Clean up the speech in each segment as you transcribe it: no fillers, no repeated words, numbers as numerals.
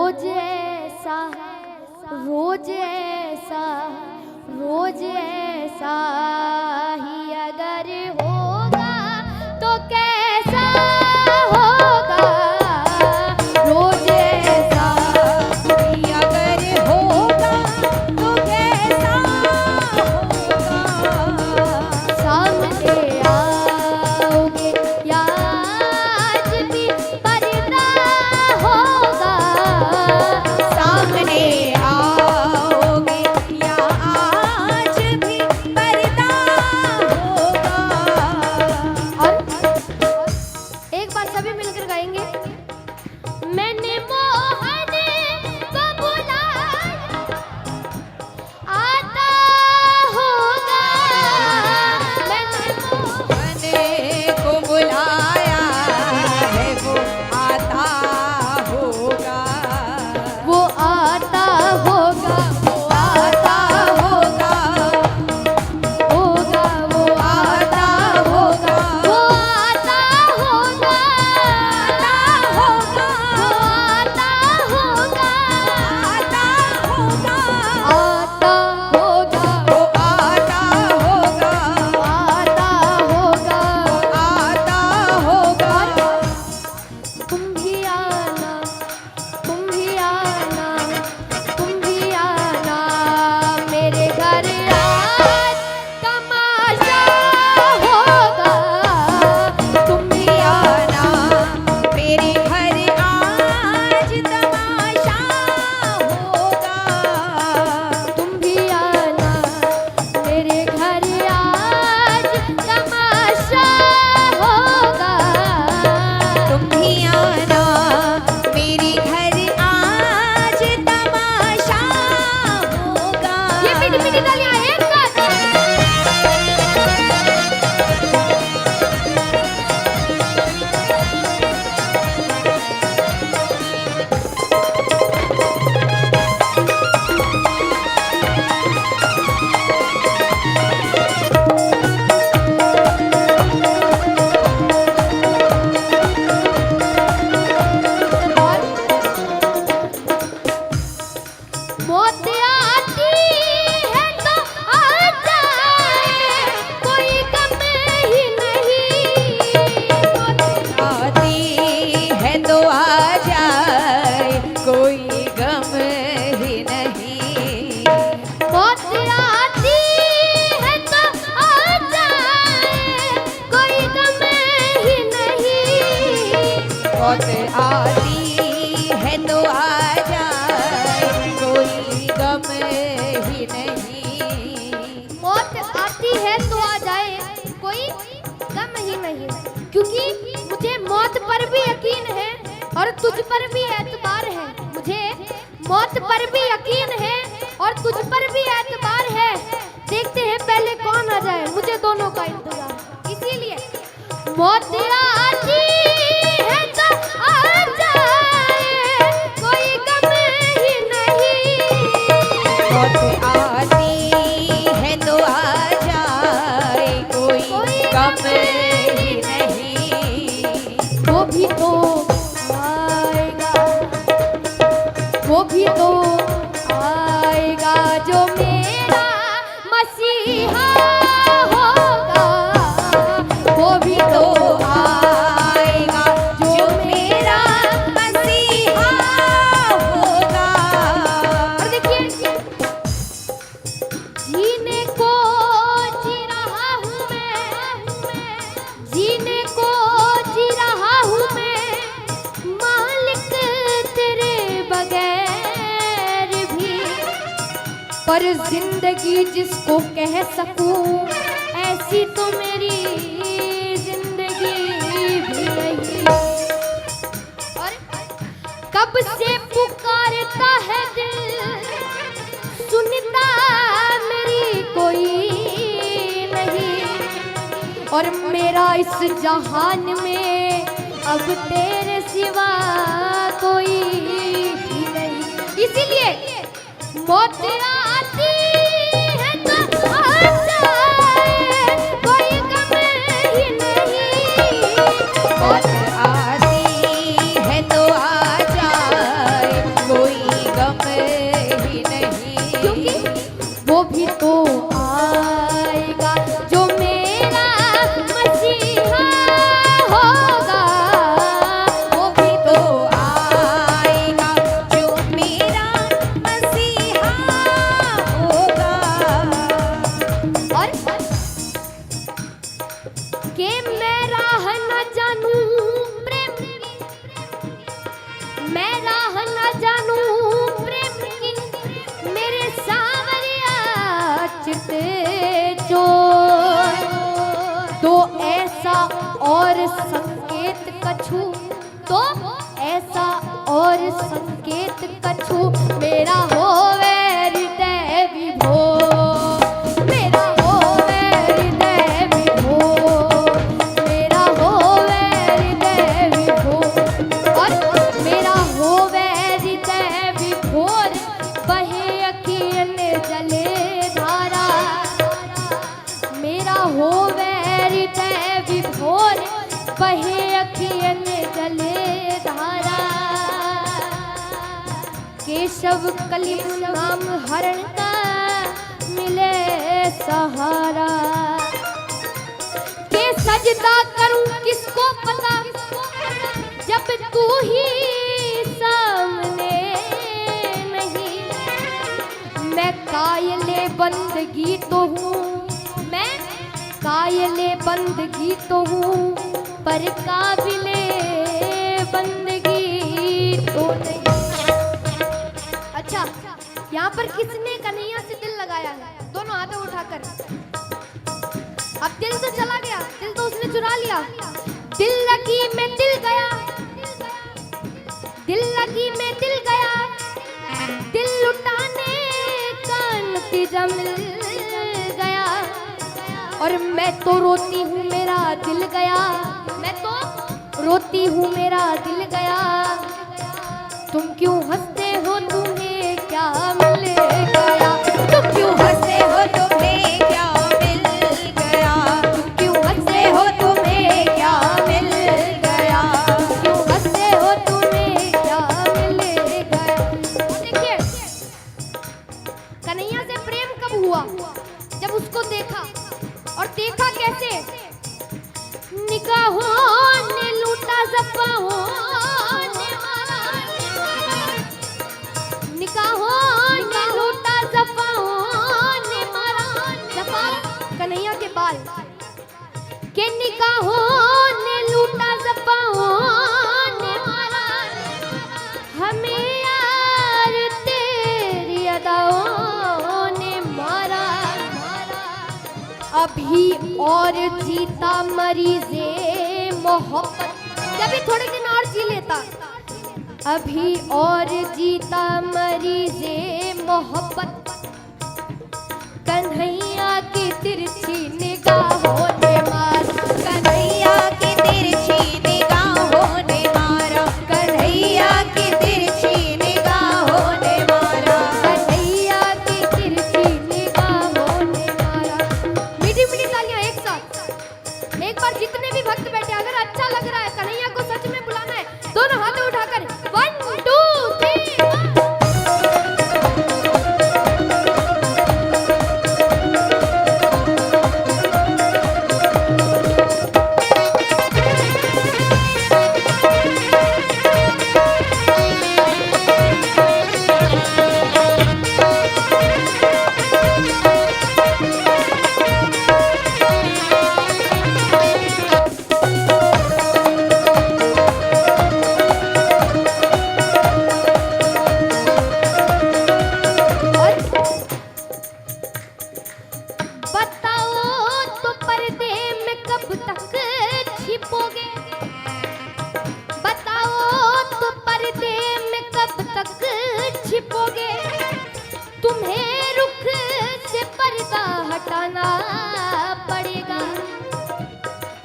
रोज ऐसा रोज ऐसा रोज ऐसा ही अगर होगा तो कैसा होगा। रोज ऐसा ही अगर होगा तो कैसा होगा। सामने आओगे या आज भी पर्दा होगा। सामने आओगे या आज भी पर्दा होगा। और एक बार सभी मिलकर गाएंगे। मैंने मोहन को बुलाया आता होगा। मैंने मोहन को बुलाया है वो आता होगा। वो आता होगा। वो आता होगा। होगा वो आता होगा। वो आता होगा। आता होगा। वो आता होगा। आता होगा। आता होगा। वो आता होगा। आता होगा। आता होगा। तुम भी आना, तुम भी आना, तुम भी आना मेरे घर आज तमाशा होगा। तुम भी आना मेरे घर आज तमाशा होगा। तुम भी आना मेरे घर आज तमाशा होगा। तुम भी आना मेरे घर आज तमाशा होगा। ये मीठी मीठी तालियां एक साथ। मौत आती है तो आ जाए कोई गम ही नहीं। मौत आती है तो आ जाए कोई गम ही नहीं। मौत आती है तो आ जाए कोई गम ही नहीं। मौत आती है तो आ जाए कोई गम ही नहीं। मौत आती है तो आ जाए कोई गम ही नहीं। क्योंकि मुझे मौत पर भी यकीन है और तुझ पर भी एतबार है। मुझे मौत पर भी यकीन है और तुझ पर भी एतबार है। देखते हैं पहले कौन आ जाए, मुझे दोनों का इंतजार। इसीलिए मौत आती है तो आ जाए कोई गम ही नहीं। मौत आती है तो आ जाए कोई गम ही नहीं। वो भी तो आएगा, वो भी तो आएगा जो मेरा मसीहा होगा। वो भी तो आएगा जो मेरा मसीहा होगा। और देखिए, जीने को जी रहा हूँ मैं, जीने को जी रहा हूँ मैं, मालिक तेरे बगैर भी। पर जिंदगी जिसको कह सकूं ऐसी तो मेरी जिंदगी भी नहीं। और कब से पुकारता है दिल, सुनता मेरी कोई नहीं। और मेरा इस जहान में अब तेरे सिवा कोई भी नहीं। इसीलिए मौत आती है तो आ जाए कोई गम ही नहीं। मौत आती है तो आ जाए कि मैं राह न जानू प्रेम की, मैं राह न जानू प्रेम की, मेरे सावरिया चिते चोर। तो ऐसा और संकेत कछु, तो ऐसा और संकेत कछु, मेरा होवे हृदय विभोर, मेरा होवे हृदय विभोर, मेरा होवे हृदय विभोर। और मेरा होवे हृदय विभोर, बहे अखियन जले धारा, मेरा होवे हृदय विभोर, बहे अखियन जले धारा। केशव कलिम नाम हरण का मिले सहारा, के सजदा करूं किसको पता, जब तू ही सामने नहीं। मैं कायले बंदगी तो हूँ, मैं कायले बंदगी तो हूँ, पर काबिले बंदगी तो नहीं। अच्छा, यहाँ पर किसने कन्हैया से दिल लगाया है? दोनों हाथों उठाकर। अब दिल तो चला गया, दिल तो उसने चुरा लिया। दिल लगी में दिल गया, दिल लगी में दिल गया, दिल लुटाने का नतीजा मिल गया। और मैं तो रोती हूँ मेरा दिल गया, मैं तो रोती हूँ मेरा दिल गया। तुम क्यों हंसते हो, तुम्हें क्या मिल गया? तुम क्यों हंसते हो, तुम्हें क्या मिल गया? तुम क्यों हंसते हो, तुम्हें क्या मिल गया? क्यों हंसते हो, तुम्हें क्या मिल गया? देखिए, कन्हैया से प्रेम कब हुआ? जब उसको देखा, और देखा कैसे? निगाहों ने लूटा ज़फ़ाओं ने मारा, निगाहों ने लूटा ज़फ़ाओं ने मारा। ज़फ़ा कन्हैया के बाल, के निगाहों ने लूटा ज़फ़ाओं ने मारा। हमें यार तेरी अदाओं ने मारा। अभी और जीता मरीज़े मोहब्बत, जब भी थोड़े दिन और जी लेता। अभी और जीता मरीज़े मोहब्बत, कन्हैया की तिरछी निगाहों ने मारा, कन्हैया की तिरछी निगाहों ने मारा, कन्हैया की तिरछी निगाहों ने मारा, कन्हैया की तिरछी निगाहों ने मारा। मीठी मीठी तालियां एक साथ, एक बार जितने भी भक्त बैठे, अगर अच्छा लग रहा है, कन्हैया को सच में बुलाना है, दोनों हाथ उठाकर 1 2 3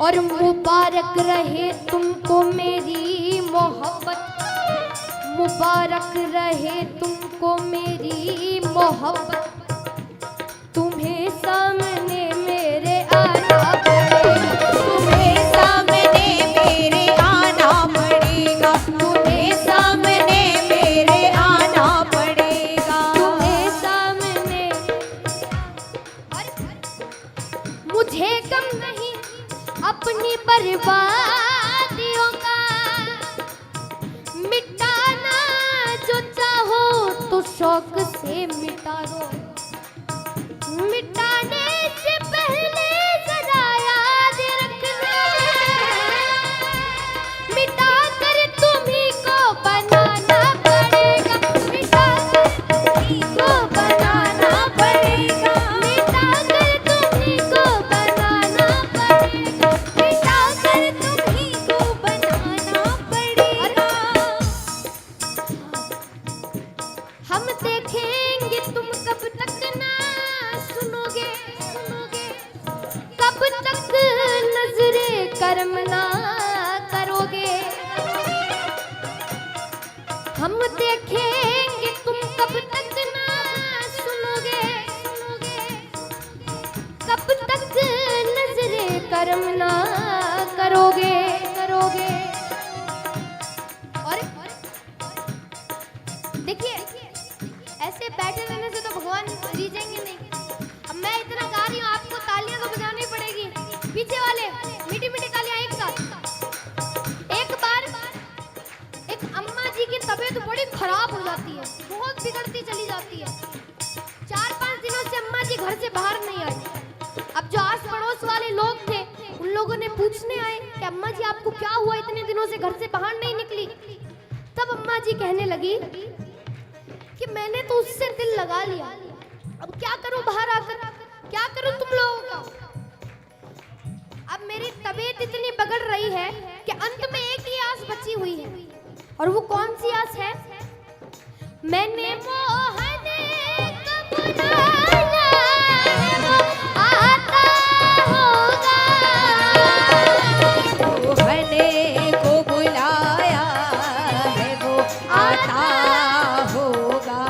और मुबारक रहे तुमको मेरी मोहब्बत, मुबारक रहे तुमको मेरी मोहब्बत। तुम्हें सामने मेरे आना पड़ेगा, तुम्हें सामने मेरे आना पड़ेगा, तुम्हें सामने मेरे आना पड़ेगा, तुम्हें सामने। मुझे गम नहीं अपनी बर्बादियों का, मिटाना जो चाहो तो शौक से मिटा दो। मिटाने से पहले जरा याद रखना, कर्म ना करोगे। हम देखेंगे तुम कब तक ना सुनोगे, कब तक नजरे कर्म ना करोगे। और देखिए ऐसे बैठे रहने से तो भगवान रीझेंगे नहीं। अब मैं इतना गा रही हूँ, आपको तालियां तो बजानी पड़ेगी। पीछे वाले मीठी मीठी तालियां एक साथ। एक बार एक अम्मा जी की तबीयत बड़ी खराब हो जाती है, बहुत बिगड़ती चली जाती है। 4-5 दिनों से अम्मा जी घर से बाहर नहीं आई। अब जो आस पड़ोस वाले लोग थे उन लोगों ने पूछने आए कि अम्मा जी आपको क्या हुआ, इतने दिनों से घर से बाहर नहीं निकली। तब अम्मा जी कहने लगी कि मैंने तो उससे दिल लगा लिया, अब क्या करूं बाहर आकर, क्या करूं तुम लोगों का। अब मेरी तबीयत इतनी बिगड़ रही है कि अंत में एक ही आस बची हुई है, और वो कौन सी आस है? मैंने मोहन को बुलाया है, वो आता होगा। मोहन को बुलाया है, वो आता होगा।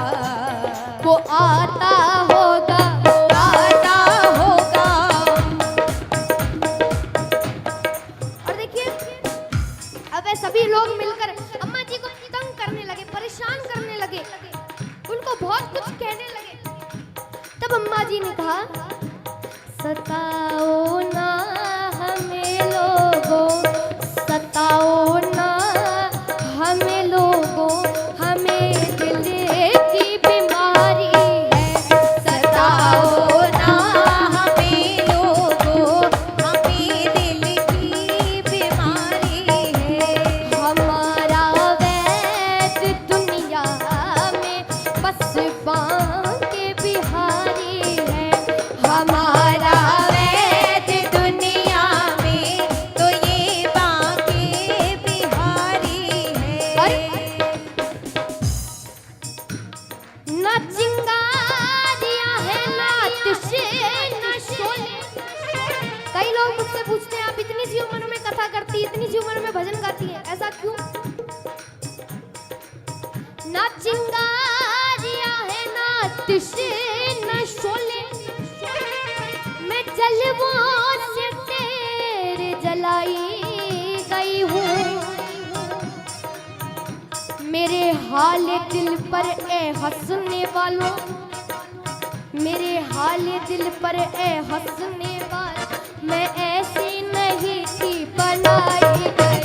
वो आता होगा, वो आता होगा। और देखिए अब वे सभी लोग मिलकर अम्मा जी को तंग करने लगे, परेशान करने लगे, उनको बहुत कुछ कहने लगे। तब अम्मा जी ने कहा सताओ ना हमें लोगों, सताओ ना हमें लोगों, हमें दिल की बीमारी है। सताओ ना हमें लोगों, हमें दिल की बीमारी है। हमारा वैद दुनिया में बस बांके बिहारी है। हमारा वैद दुनिया में तो ये बांके बिहारी है। ना चिंगारियां है ना तुझे ना शोले। कई लोग मुझसे पूछते हैं आप इतनी सी उम्र में कथा करती, इतनी सी उम्र में भजन गाती है, ऐसा क्यों? ना चिंगारियां है ना तुझे ना शोले, मैं जलवों से तेरे जलाई गई हूँ। मेरे हाल दिल पर ए हंसने वालों, मेरे हाल दिल पर ए हंसने वालों, मैं ऐसी नहीं थी बनाई गई,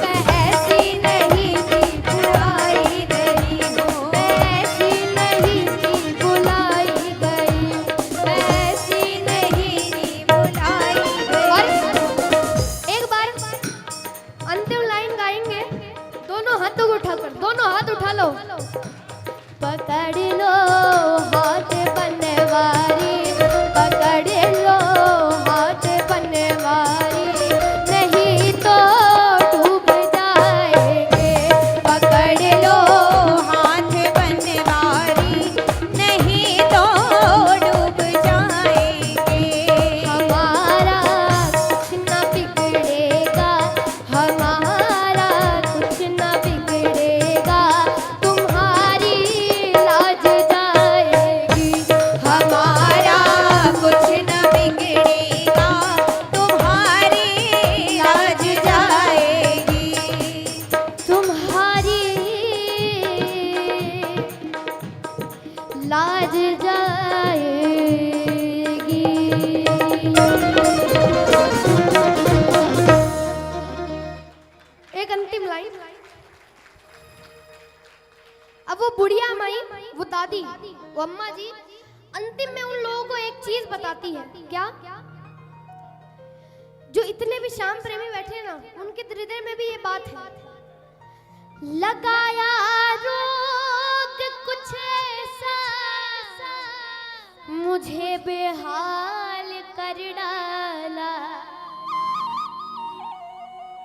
मैं ऐसी नहीं थी बुलाई गई हूँ, मैं ऐसी नहीं थी बुलाई गई, मैं ऐसी नहीं थी बुलाई गई। और एक बार अंतिम लाइन गाएंगे, दोनों हाथों को उठाकर, दोनों हाथ उठा लो। पकड़ लो हाथ बनवारी, पकड़ लो हाथ बनवारी, नहीं तो डूब जाएंगे। पकड़ लो हाथ बनवारी, नहीं तो डूब जाएंगे। हमारा कुछ न बिगड़ेगा, हमारा कुछ न बिगड़ेगा, तुम्हारी लाज जाएगी। हमारा कुछ न बिगड़ेगा, तुम्हारी लाज जाएगी। तुम्हारी लाज जाएगी। एक अंतिम लाइन। अब वो बुढ़िया माई, वो दादी, वो अम्मा जी अंतिम में उन लोगों को एक चीज बताती है। क्या? जो इतने भी श्याम प्रेमी बैठे हैं ना, उनके हृदय में भी ये बात है। लगाया रोग कुछ ऐसा, मुझे बेहाल कर डाला,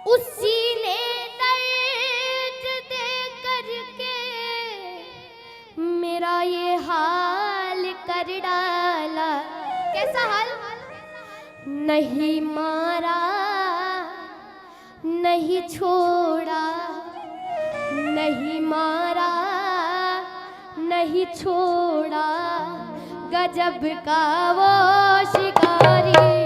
उसी ने दर्द दे करके मेरा ये हाल कर डाला। कैसा हाल? नहीं मारा नहीं छोड़ा, नहीं मारा, नहीं छोड़ा, गजब का वो शिकारी।